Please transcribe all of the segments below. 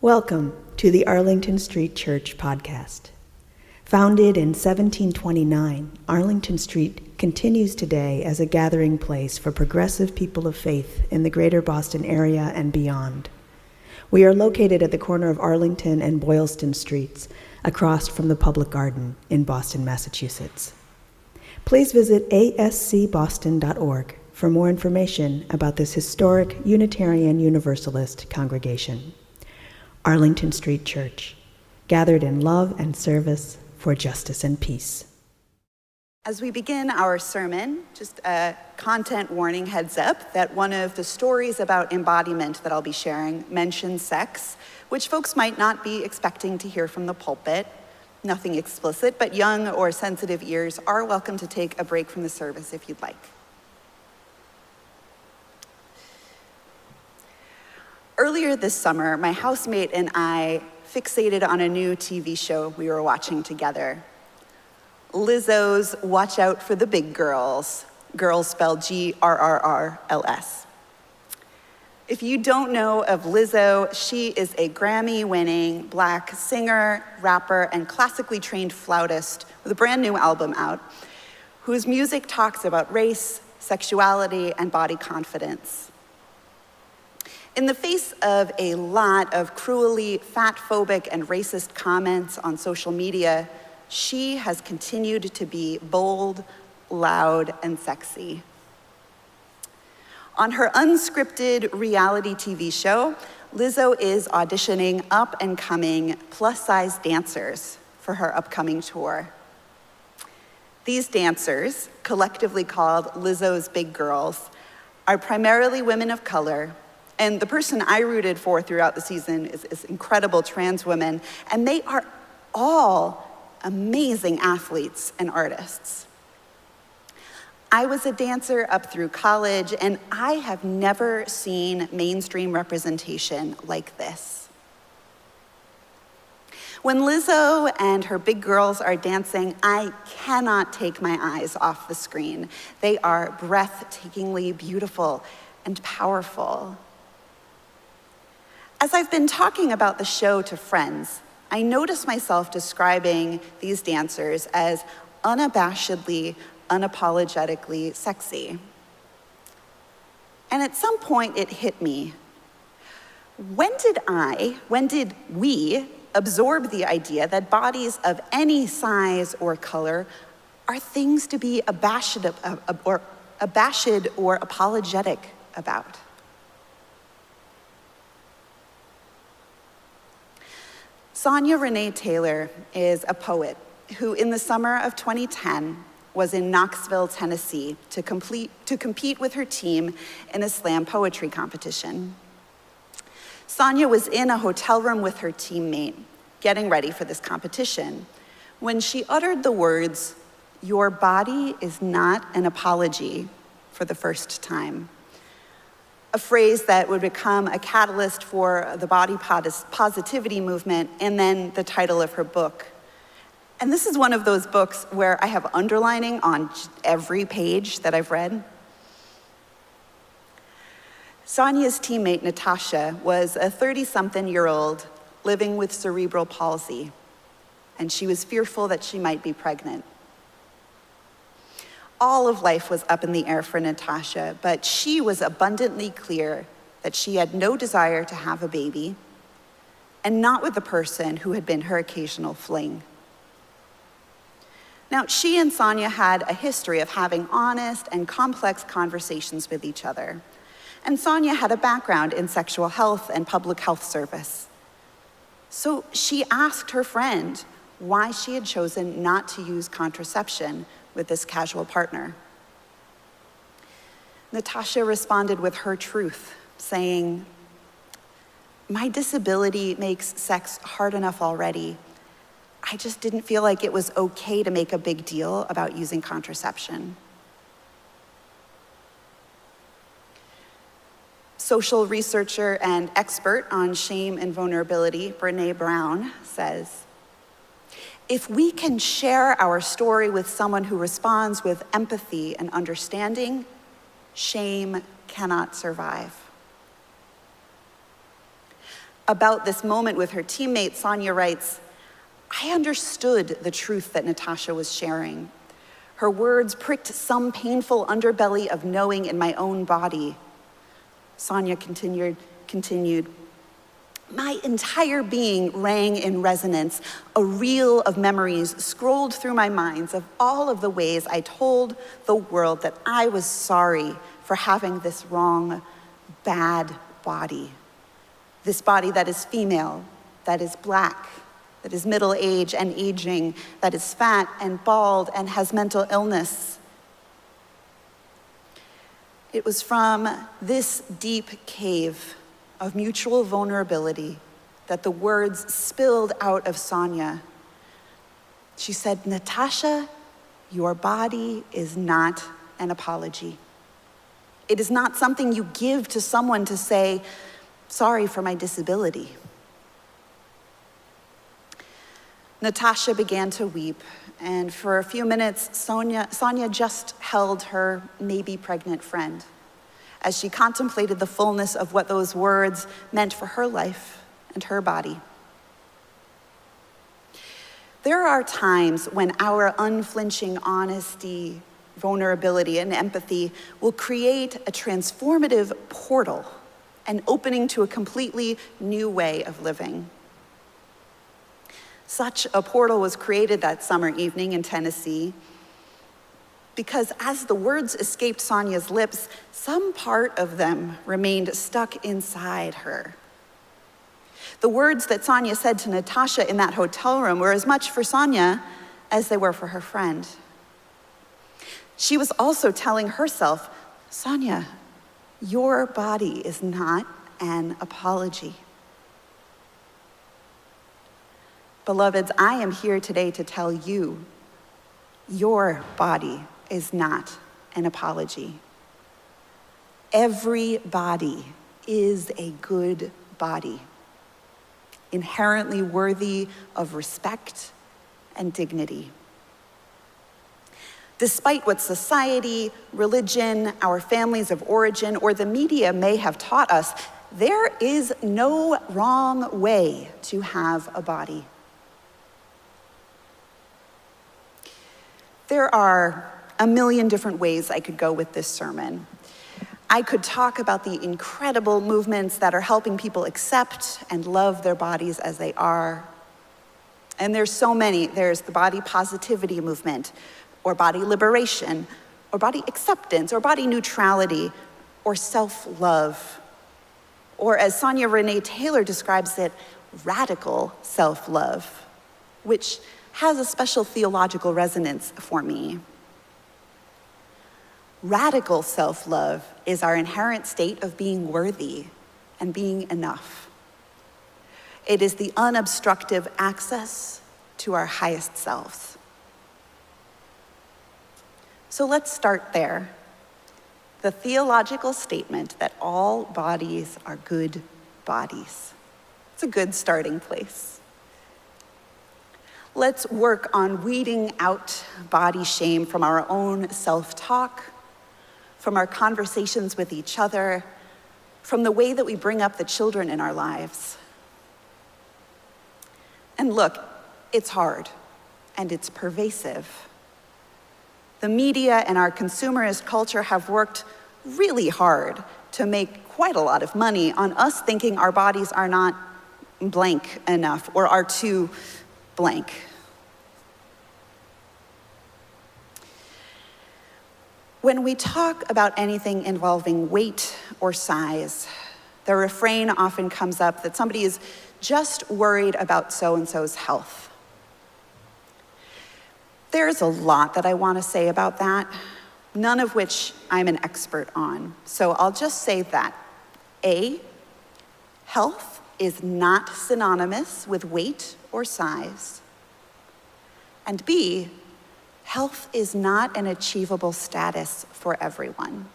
Welcome to the Arlington Street Church podcast. Founded in 1729, Arlington Street continues today as a gathering place for progressive people of faith in the greater Boston area and beyond. We are located at the corner of Arlington and Boylston Streets, across from the Public Garden in Boston, Massachusetts. Please visit ascboston.org for more information about this historic Unitarian Universalist congregation. Arlington Street Church, gathered in love and service for justice and peace. As we begin our sermon, just a content warning heads up that one of the stories about embodiment that I'll be sharing mentions sex, which folks might not be expecting to hear from the pulpit. Nothing explicit, but young or sensitive ears are welcome to take a break from the service if you'd like. Earlier this summer, my housemate and I fixated on a new TV show we were watching together. Lizzo's Watch Out for the Big Girls, girls spelled G-R-R-R-L-S. If you don't know of Lizzo, she is a Grammy-winning Black singer, rapper, and classically trained flautist with a brand new album out, whose music talks about race, sexuality, and body confidence. In the face of a lot of cruelly fat-phobic and racist comments on social media, she has continued to be bold, loud, and sexy. On her unscripted reality TV show, Lizzo is auditioning up-and-coming plus-size dancers for her upcoming tour. These dancers, collectively called Lizzo's Big Girls, are primarily women of color, and the person I rooted for throughout the season is incredible trans women, and they are all amazing athletes and artists. I was a dancer up through college, and I have never seen mainstream representation like this. When Lizzo and her big girls are dancing, I cannot take my eyes off the screen. They are breathtakingly beautiful and powerful. As I've been talking about the show to friends, I notice myself describing these dancers as unabashedly, unapologetically sexy. And at some point it hit me. When did we absorb the idea that bodies of any size or color are things to be abashed or apologetic about? Sonya Renee Taylor is a poet who, in the summer of 2010, was in Knoxville, Tennessee to compete with her team in a slam poetry competition. Sonya was in a hotel room with her teammate, getting ready for this competition, when she uttered the words, "Your body is not an apology," for the first time. A phrase that would become a catalyst for the body positivity movement, and then the title of her book. And this is one of those books where I have underlining on every page that I've read. Sonya's teammate, Natasha, was a 30-something-year-old living with cerebral palsy, and she was fearful that she might be pregnant. All of life was up in the air for Natasha, but she was abundantly clear that she had no desire to have a baby, and not with the person who had been her occasional fling. Now, she and Sonya had a history of having honest and complex conversations with each other, and Sonya had a background in sexual health and public health service. So she asked her friend why she had chosen not to use contraception with this casual partner. Natasha responded with her truth, saying, "My disability makes sex hard enough already. I just didn't feel like it was okay to make a big deal about using contraception." Social researcher and expert on shame and vulnerability, Brené Brown, says, "If we can share our story with someone who responds with empathy and understanding, shame cannot survive." About this moment with her teammate, Sonia writes, "I understood the truth that Natasha was sharing. Her words pricked some painful underbelly of knowing in my own body." Sonia continued, "My entire being rang in resonance. A reel of memories scrolled through my minds of all of the ways I told the world that I was sorry for having this wrong, bad body. This body that is female, that is Black, that is middle-aged and aging, that is fat and bald and has mental illness." It was from this deep cave of mutual vulnerability that the words spilled out of Sonia. She said, "Natasha, your body is not an apology. It is not something you give to someone to say, 'Sorry for my disability.'" Natasha began to weep, and for a few minutes, Sonia just held her maybe pregnant friend as she contemplated the fullness of what those words meant for her life and her body. There are times when our unflinching honesty, vulnerability, and empathy will create a transformative portal, an opening to a completely new way of living. Such a portal was created that summer evening in Tennessee because as the words escaped Sonia's lips, some part of them remained stuck inside her. The words that Sonia said to Natasha in that hotel room were as much for Sonia as they were for her friend. She was also telling herself, "Sonia, your body is not an apology." Beloveds, I am here today to tell you, your body is not an apology. Every body is a good body, inherently worthy of respect and dignity. Despite what society, religion, our families of origin, or the media may have taught us, there is no wrong way to have a body. There are a million different ways I could go with this sermon. I could talk about the incredible movements that are helping people accept and love their bodies as they are. And there's so many. There's the body positivity movement, or body liberation, or body acceptance, or body neutrality, or self-love. Or as Sonia Renee Taylor describes it, radical self-love, which has a special theological resonance for me. Radical self-love is our inherent state of being worthy and being enough. It is the unobstructive access to our highest selves. So let's start there. The theological statement that all bodies are good bodies. It's a good starting place. Let's work on weeding out body shame from our own self-talk, from our conversations with each other, from the way that we bring up the children in our lives. And look, it's hard, and it's pervasive. The media and our consumerist culture have worked really hard to make quite a lot of money on us thinking our bodies are not blank enough or are too blank. When we talk about anything involving weight or size, the refrain often comes up that somebody is just worried about so-and-so's health. There's a lot that I want to say about that, none of which I'm an expert on. So I'll just say that A, health is not synonymous with weight or size. And B, health is not an achievable status for everyone.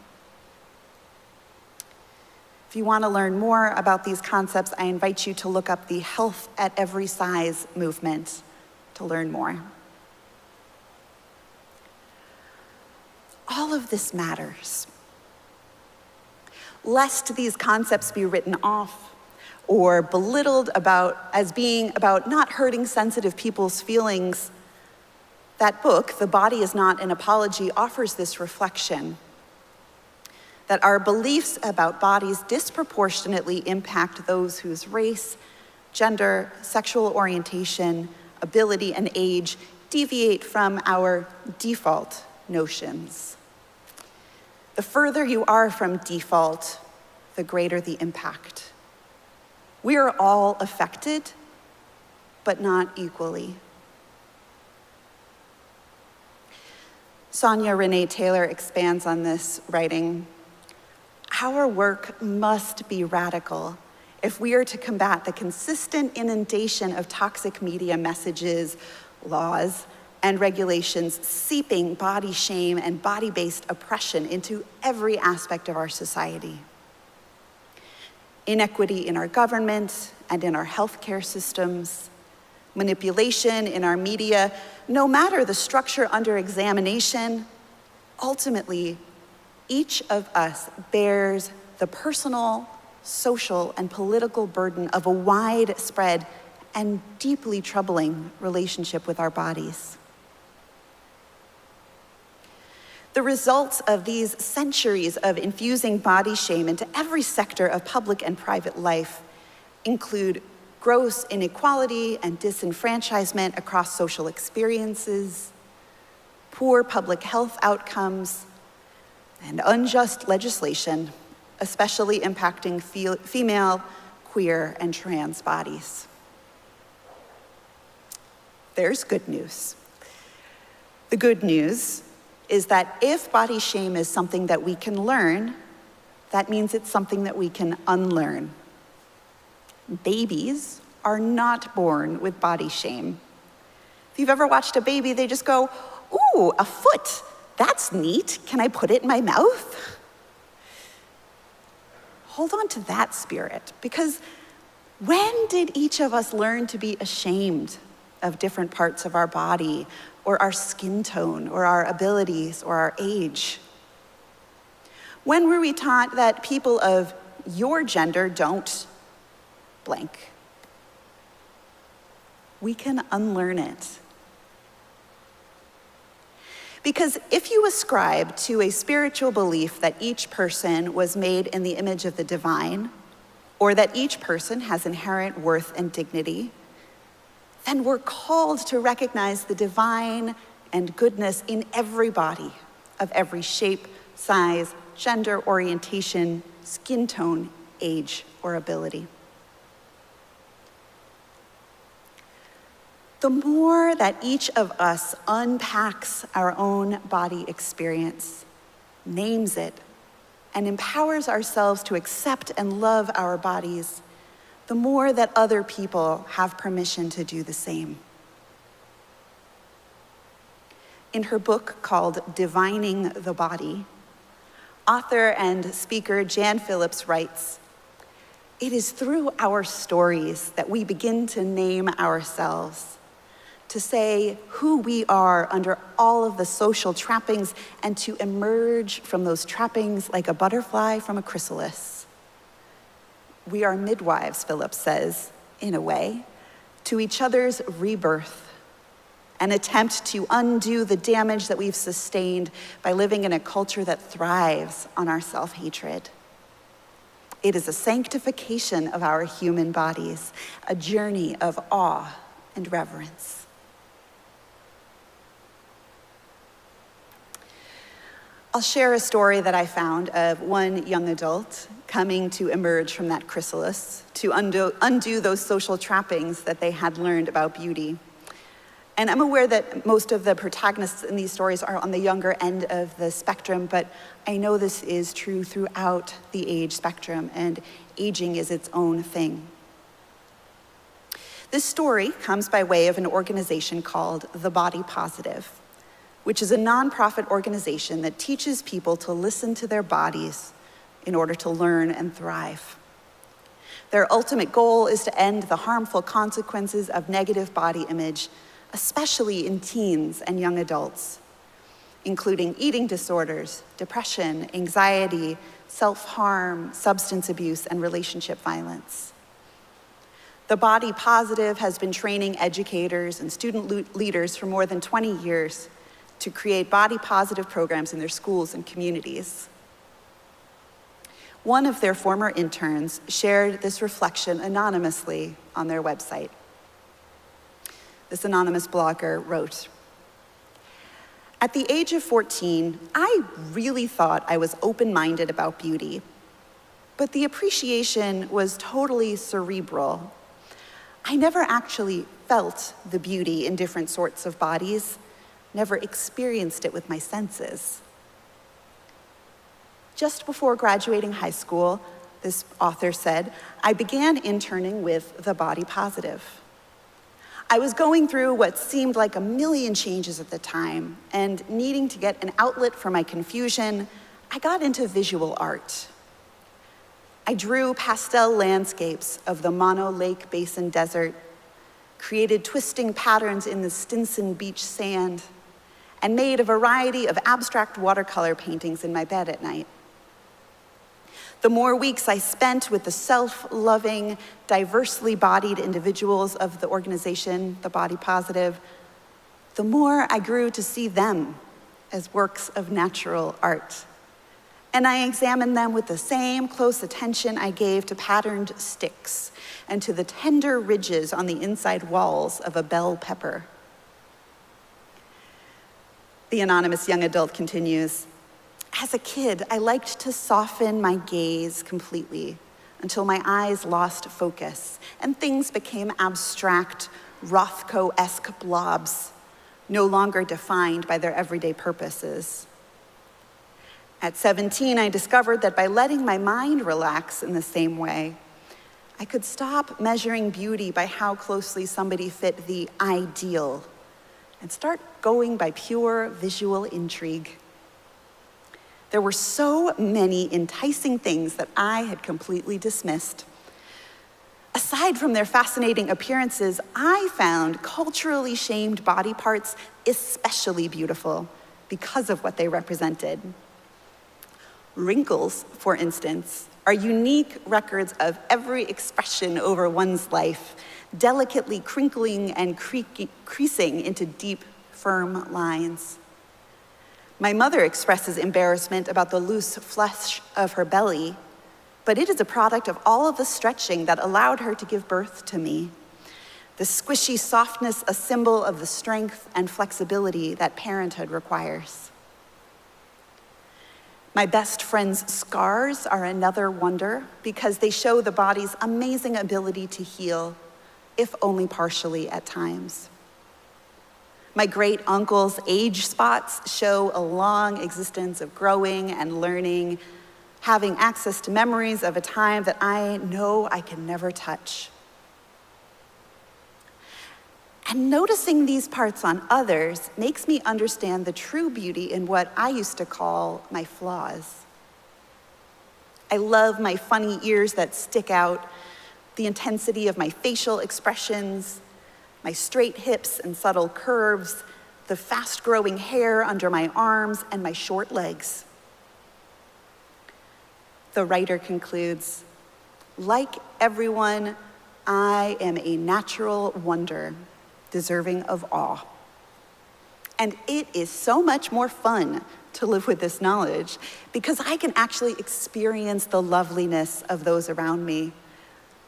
If you want to learn more about these concepts, I invite you to look up the Health at Every Size movement to learn more. All of this matters. Lest these concepts be written off, or belittled as being about not hurting sensitive people's feelings, that book, The Body Is Not an Apology, offers this reflection that our beliefs about bodies disproportionately impact those whose race, gender, sexual orientation, ability, and age deviate from our default notions. The further you are from default, the greater the impact. We are all affected, but not equally. Sonia Renee Taylor expands on this, writing, "Our work must be radical if we are to combat the consistent inundation of toxic media messages, laws, and regulations seeping body shame and body-based oppression into every aspect of our society. Inequity in our government and in our healthcare systems, manipulation in our media, no matter the structure under examination, ultimately, each of us bears the personal, social, and political burden of a widespread and deeply troubling relationship with our bodies. The results of these centuries of infusing body shame into every sector of public and private life include gross inequality and disenfranchisement across social experiences, poor public health outcomes, and unjust legislation, especially impacting female, queer, and trans bodies. There's good news. The good news is that if body shame is something that we can learn, that means it's something that we can unlearn. Babies are not born with body shame. If you've ever watched a baby, they just go, "Ooh, a foot, that's neat. Can I put it in my mouth?" Hold on to that spirit, because when did each of us learn to be ashamed of different parts of our body, or our skin tone, or our abilities, or our age? When were we taught that people of your gender don't blank? We can unlearn it. Because if you ascribe to a spiritual belief that each person was made in the image of the divine, or that each person has inherent worth and dignity, then we're called to recognize the divine and goodness in every body, of every shape, size, gender orientation, skin tone, age, or ability. The more that each of us unpacks our own body experience, names it, and empowers ourselves to accept and love our bodies, the more that other people have permission to do the same. In her book called Divining the Body, author and speaker Jan Phillips writes, "It is through our stories that we begin to name ourselves, to say who we are under all of the social trappings, and to emerge from those trappings like a butterfly from a chrysalis. We are midwives," Phillips says, in a way, to each other's rebirth, an attempt to undo the damage that we've sustained by living in a culture that thrives on our self-hatred. It is a sanctification of our human bodies, a journey of awe and reverence. I'll share a story that I found of one young adult coming to emerge from that chrysalis, to undo those social trappings that they had learned about beauty. And I'm aware that most of the protagonists in these stories are on the younger end of the spectrum, but I know this is true throughout the age spectrum, and aging is its own thing. This story comes by way of an organization called The Body Positive, which is a nonprofit organization that teaches people to listen to their bodies in order to learn and thrive. Their ultimate goal is to end the harmful consequences of negative body image, especially in teens and young adults, including eating disorders, depression, anxiety, self-harm, substance abuse, and relationship violence. The Body Positive has been training educators and student leaders for more than 20 years to create body positive programs in their schools and communities. One of their former interns shared this reflection anonymously on their website. This anonymous blogger wrote, "At the age of 14, I really thought I was open-minded about beauty, but the appreciation was totally cerebral. I never actually felt the beauty in different sorts of bodies, never experienced it with my senses. Just before graduating high school," this author said, "I began interning with The Body Positive. I was going through what seemed like a million changes at the time, and needing to get an outlet for my confusion, I got into visual art. I drew pastel landscapes of the Mono Lake Basin Desert, created twisting patterns in the Stinson Beach sand, and made a variety of abstract watercolor paintings in my bed at night. The more weeks I spent with the self-loving, diversely bodied individuals of the organization, The Body Positive, the more I grew to see them as works of natural art. And I examined them with the same close attention I gave to patterned sticks and to the tender ridges on the inside walls of a bell pepper." The anonymous young adult continues, "As a kid, I liked to soften my gaze completely until my eyes lost focus and things became abstract, Rothko-esque blobs, no longer defined by their everyday purposes. At 17, I discovered that by letting my mind relax in the same way, I could stop measuring beauty by how closely somebody fit the ideal and start going by pure visual intrigue. There were so many enticing things that I had completely dismissed. Aside from their fascinating appearances, I found culturally shamed body parts especially beautiful because of what they represented. Wrinkles, for instance, are unique records of every expression over one's life, delicately crinkling and creasing into deep, firm lines. My mother expresses embarrassment about the loose flesh of her belly, but it is a product of all of the stretching that allowed her to give birth to me. The squishy softness, a symbol of the strength and flexibility that parenthood requires. My best friend's scars are another wonder because they show the body's amazing ability to heal, if only partially at times. My great uncle's age spots show a long existence of growing and learning, having access to memories of a time that I know I can never touch. And noticing these parts on others makes me understand the true beauty in what I used to call my flaws. I love my funny ears that stick out, the intensity of my facial expressions, my straight hips and subtle curves, the fast-growing hair under my arms, and my short legs. The writer concludes, "Like everyone, I am a natural wonder, deserving of awe. And it is so much more fun to live with this knowledge because I can actually experience the loveliness of those around me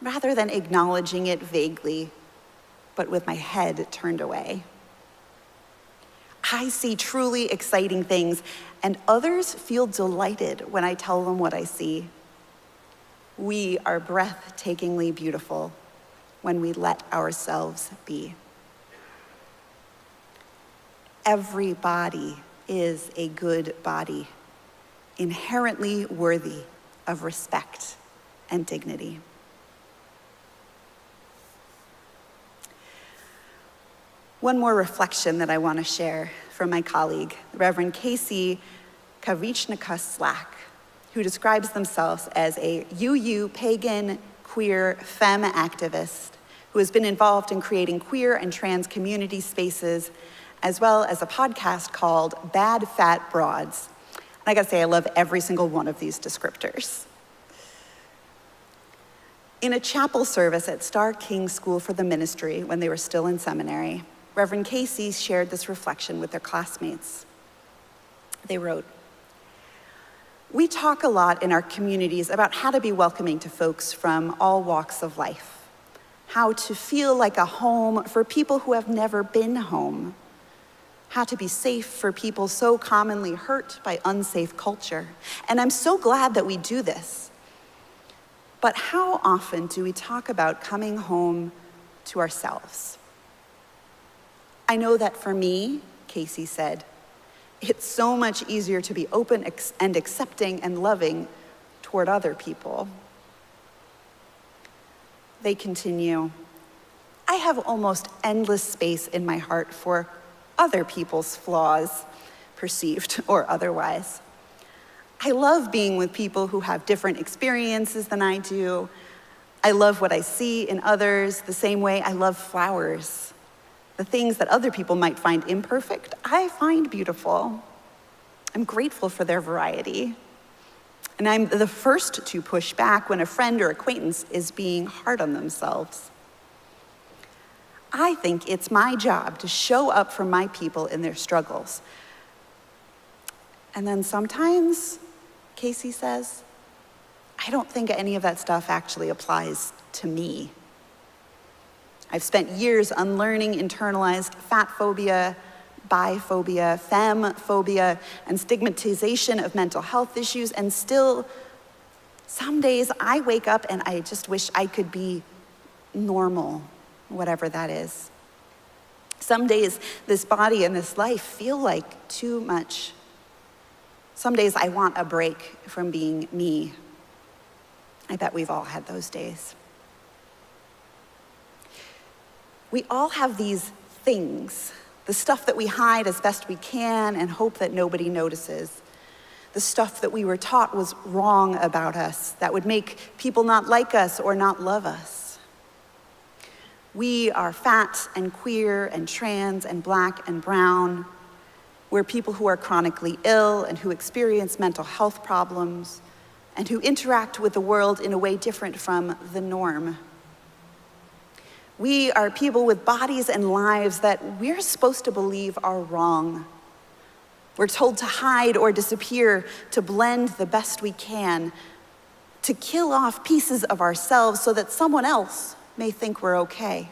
rather than acknowledging it vaguely, but with my head turned away. I see truly exciting things, and others feel delighted when I tell them what I see. We are breathtakingly beautiful when we let ourselves be." Every body is a good body, inherently worthy of respect and dignity. One more reflection that I want to share from my colleague, Reverend Casey Kavichnaka-Slack, who describes themselves as a UU pagan queer femme activist who has been involved in creating queer and trans community spaces, as well as a podcast called Bad Fat Broads. And I gotta say, I love every single one of these descriptors. In a chapel service at Starr King School for the Ministry when they were still in seminary, Reverend Casey shared this reflection with their classmates. They wrote, "We talk a lot in our communities about how to be welcoming to folks from all walks of life, how to feel like a home for people who have never been home, how to be safe for people so commonly hurt by unsafe culture. And I'm so glad that we do this. But how often do we talk about coming home to ourselves? I know that for me," Casey said, "it's so much easier to be open and accepting and loving toward other people." They continue, "I have almost endless space in my heart for other people's flaws, perceived or otherwise. I love being with people who have different experiences than I do. I love what I see in others the same way I love flowers. The things that other people might find imperfect, I find beautiful. I'm grateful for their variety. And I'm the first to push back when a friend or acquaintance is being hard on themselves. I think it's my job to show up for my people in their struggles. And then sometimes," Casey says, "I don't think any of that stuff actually applies to me. I've spent years unlearning internalized fat phobia, biphobia, femphobia, and stigmatization of mental health issues, and still, some days I wake up and I just wish I could be normal, whatever that is. Some days this body and this life feel like too much. Some days I want a break from being me." I bet we've all had those days. We all have these things, the stuff that we hide as best we can and hope that nobody notices. The stuff that we were taught was wrong about us, that would make people not like us or not love us. We are fat and queer and trans and Black and brown. We're people who are chronically ill and who experience mental health problems and who interact with the world in a way different from the norm. We are people with bodies and lives that we're supposed to believe are wrong. We're told to hide or disappear, to blend the best we can, to kill off pieces of ourselves so that someone else may think we're okay.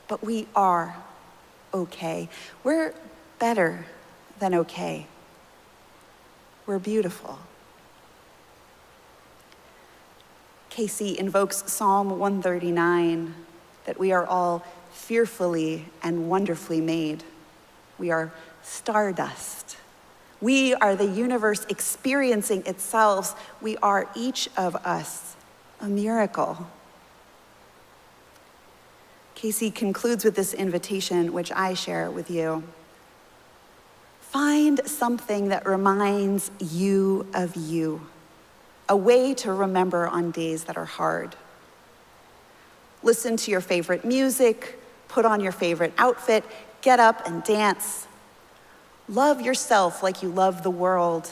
But we are okay. We're better than okay. We're beautiful. Casey invokes Psalm 139, that we are all fearfully and wonderfully made. We are stardust. We are the universe experiencing itself. We are each of us a miracle. Casey concludes with this invitation, which I share with you. Find something that reminds you of you. A way to remember on days that are hard. Listen to your favorite music, put on your favorite outfit, get up and dance. Love yourself like you love the world.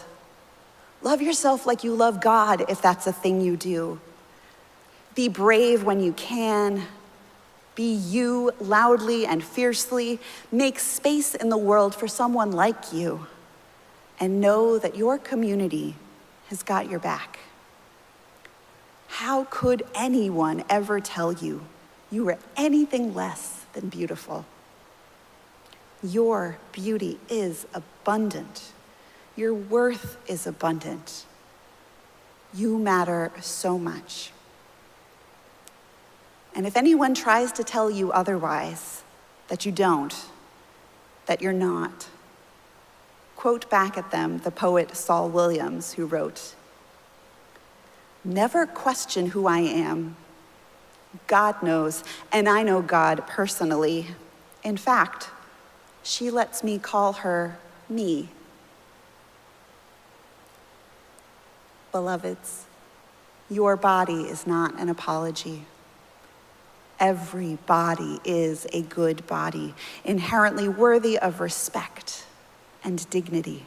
Love yourself like you love God, if that's a thing you do. Be brave when you can. Be you loudly and fiercely. Make space in the world for someone like you. And know that your community has got your back. How could anyone ever tell you you were anything less than beautiful? Your beauty is abundant. Your worth is abundant. You matter so much. And if anyone tries to tell you otherwise, that you don't, that you're not, quote back at them the poet Saul Williams, who wrote, "Never question who I am. God knows, and I know God personally. In fact, she lets me call her me." Beloveds, your body is not an apology. Every body is a good body, inherently worthy of respect and dignity.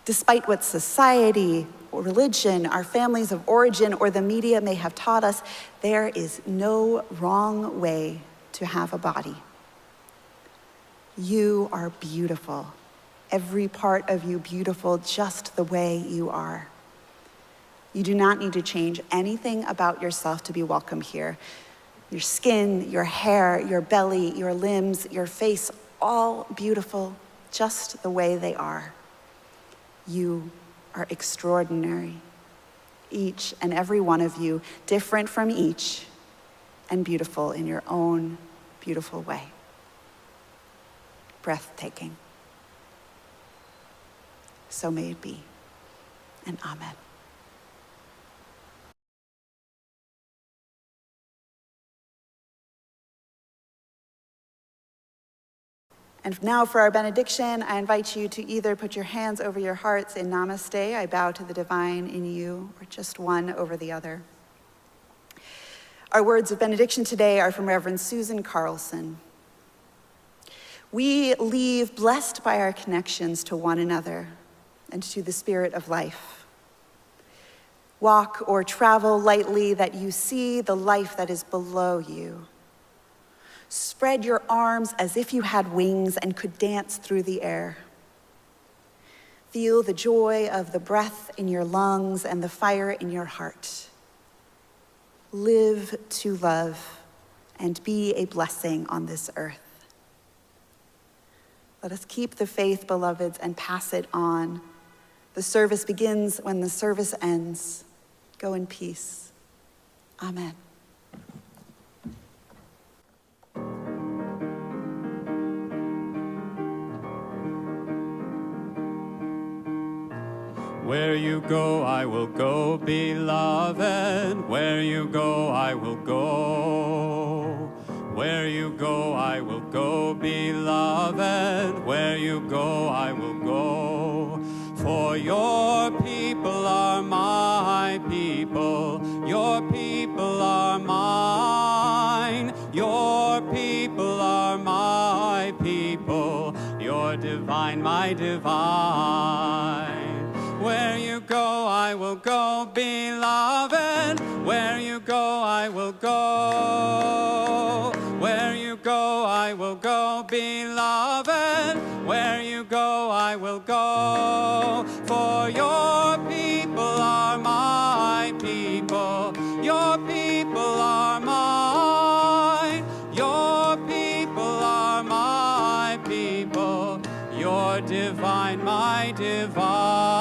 Despite what society, or religion, our families of origin, or the media may have taught us, there is no wrong way to have a body. You are beautiful. Every part of you beautiful just the way you are. You do not need to change anything about yourself to be welcome here. Your skin, your hair, your belly, your limbs, your face, all beautiful just the way they are. You are extraordinary. Each and every one of you, different from each, and beautiful in your own beautiful way. Breathtaking. So may it be, and amen. And now for our benediction, I invite you to either put your hands over your hearts in Namaste, I bow to the divine in you, or just one over the other. Our words of benediction today are from Reverend Susan Carlson. We leave blessed by our connections to one another and to the spirit of life. Walk or travel lightly that you see the life that is below you. Spread your arms as if you had wings and could dance through the air. Feel the joy of the breath in your lungs and the fire in your heart. Live to love and be a blessing on this earth. Let us keep the faith, beloveds, and pass it on. The service begins when the service ends. Go in peace. Amen. Where you go, I will go, beloved. Where you go, I will go. Where you go, I will go, beloved. Where you go, I will go. For your people are my people. Your people are mine. Your people are my people. Your divine, my divine. Where you go, I will go, beloved. Where you go, I will go. Where you go, I will go, beloved. Where you go, I will go. For your people are my people. Your people are mine. Your people are my people. Your divine, my divine.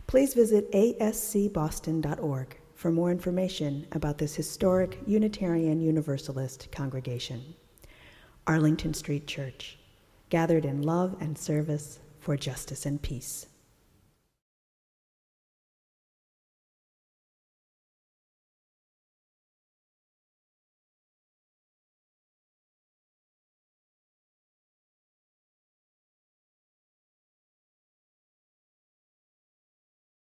Please visit ascboston.org for more information about this historic Unitarian Universalist congregation. Arlington Street Church, gathered in love and service for justice and peace.